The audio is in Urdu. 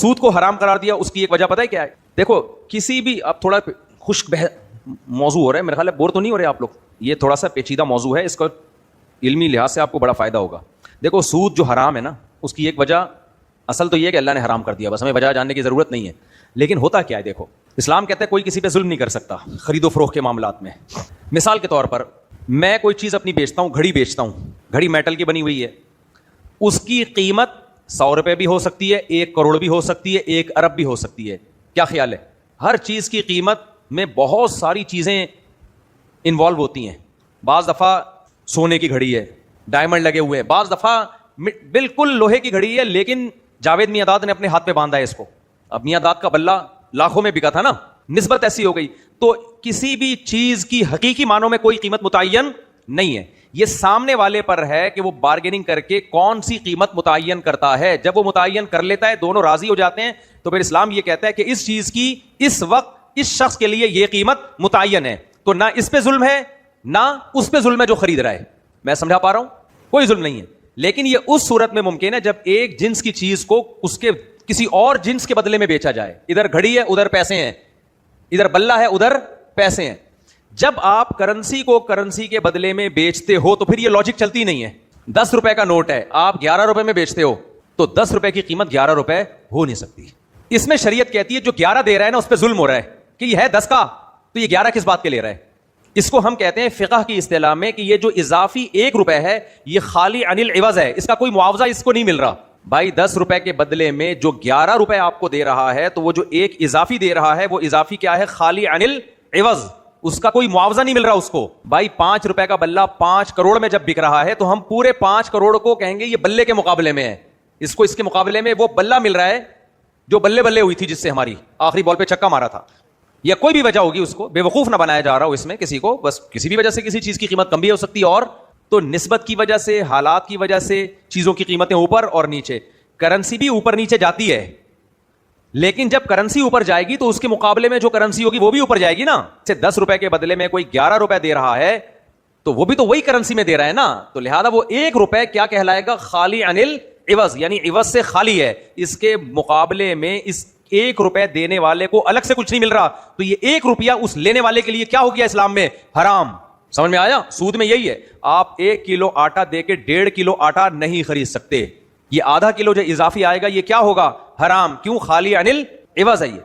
سود کو حرام قرار دیا، اس کی ایک وجہ پتہ ہے کیا ہے؟ دیکھو کسی بھی، اب تھوڑا خشک موضوع ہو رہا ہے، میرے خیال ہے بور تو نہیں ہو رہے آپ لوگ، یہ تھوڑا سا پیچیدہ موضوع ہے، اس کو علمی لحاظ سے آپ کو بڑا فائدہ ہوگا. دیکھو سود جو حرام ہے نا، اس کی ایک وجہ اصل تو یہ ہے کہ اللہ نے حرام کر دیا، بس ہمیں وجہ جاننے کی ضرورت نہیں ہے. لیکن ہوتا کیا ہے؟ دیکھو اسلام کہتا ہے کوئی کسی پہ ظلم نہیں کر سکتا خرید و فروخت کے معاملات میں. مثال کے طور پر میں کوئی چیز اپنی بیچتا ہوں، گھڑی بیچتا ہوں، گھڑی میٹل کی بنی ہوئی ہے، اس کی قیمت 100 روپے بھی ہو سکتی ہے، 1 کروڑ بھی ہو سکتی ہے، 1 ارب بھی ہو سکتی ہے. کیا خیال ہے؟ ہر چیز کی قیمت میں بہت ساری چیزیں انوالو ہوتی ہیں. بعض دفعہ سونے کی گھڑی ہے، ڈائمنڈ لگے ہوئے ہیں، بعض دفعہ بالکل لوہے کی گھڑی ہے، لیکن جاوید میاں داد نے اپنے ہاتھ پہ باندھا ہے اس کو. اب میاں داد کا بلہ لاکھوں میں بکا تھا نا، نسبت ایسی ہو گئی. تو کسی بھی چیز کی حقیقی معنوں میں کوئی قیمت متعین نہیں ہے، یہ سامنے والے پر ہے کہ وہ بارگیننگ کر کے کون سی قیمت متعین کرتا ہے. جب وہ متعین کر لیتا ہے، دونوں راضی ہو جاتے ہیں، تو پھر اسلام یہ کہتا ہے کہ اس چیز کی اس وقت اس شخص کے لیے یہ قیمت متعین ہے، تو نہ اس پہ ظلم ہے نہ اس پہ ظلم ہے جو خرید رہا ہے. میں سمجھا پا رہا ہوں؟ کوئی ظلم نہیں ہے. لیکن یہ اس صورت میں ممکن ہے جب ایک جنس کی چیز کو اس کے کسی اور جنس کے بدلے میں بیچا جائے. ادھر گھڑی ہے، ادھر پیسے ہیں، ادھر بلہ ہے، ادھر پیسے ہیں. جب آپ کرنسی کو کرنسی کے بدلے میں بیچتے ہو تو پھر یہ لاجک چلتی نہیں ہے. 10 روپے کا نوٹ ہے، آپ 11 روپے میں بیچتے ہو، تو 10 روپے کی قیمت 11 روپے ہو نہیں سکتی. اس میں شریعت کہتی ہے جو 11 دے رہا ہے نا، اس پہ ظلم ہو رہا ہے کہ یہ ہے 10 کا، تو یہ 11 کس بات کے لے رہا ہے. اس کو ہم کہتے ہیں فقہ کی اصطلاح میں کہ یہ جو اضافی 1 روپے ہے یہ خالی عن العوض ہے، اس کا کوئی معاوضہ اس کو نہیں مل رہا. بھائی 10 روپے کے بدلے میں جو 11 روپے آپ کو دے رہا ہے، تو وہ جو ایک اضافی دے رہا ہے، وہ اضافی کیا ہے؟ خالی عن العوض، اس کا کوئی معاوضہ نہیں مل رہا اس کو. بھائی 5 روپے کا بلہ 5 کروڑ میں جب بک رہا ہے، تو ہم پورے 5 کروڑ کو کہیں گے یہ بلے کے مقابلے میں ہے. اس کو اس کے مقابلے میں وہ بلہ مل رہا ہے جو بلے بلے ہوئی تھی، جس سے ہماری آخری بال پہ چھکا مارا تھا. یا کوئی بھی وجہ ہوگی، اس کو بے وقوف نہ بنایا جا رہا ہو اس میں کسی کو، بس کسی بھی وجہ سے کسی چیز کی قیمت کم بھی ہو سکتی ہے. اور تو نسبت کی وجہ سے، حالات کی وجہ سے چیزوں کی قیمتیں اوپر اور نیچے. کرنسی بھی اوپر نیچے جاتی ہے، لیکن جب کرنسی اوپر جائے گی تو اس کے مقابلے میں جو کرنسی ہوگی وہ بھی اوپر جائے گی نا. سے 10 روپے کے بدلے میں کوئی 11 روپے دے رہا ہے، تو وہ بھی تو وہی کرنسی میں دے رہا ہے نا. تو لہذا وہ 1 روپے کیا کہلائے گا؟ خالی عن العوض، یعنی عوض سے خالی ہے. اس کے مقابلے میں اس 1 روپے دینے والے کو الگ سے کچھ نہیں مل رہا، تو یہ 1 روپیہ اس لینے والے کے لیے کیا ہو گیا اسلام میں؟ حرام. سمجھ میں آیا؟ سود میں یہی ہے. آپ 1 کلو آٹا دے کے 1.5 کلو آٹا نہیں خرید سکتے. یہ آدھا کلو جو اضافی آئے گا یہ کیا ہوگا؟ حرام. کیوں؟ خالی عن العوض ہے یہ.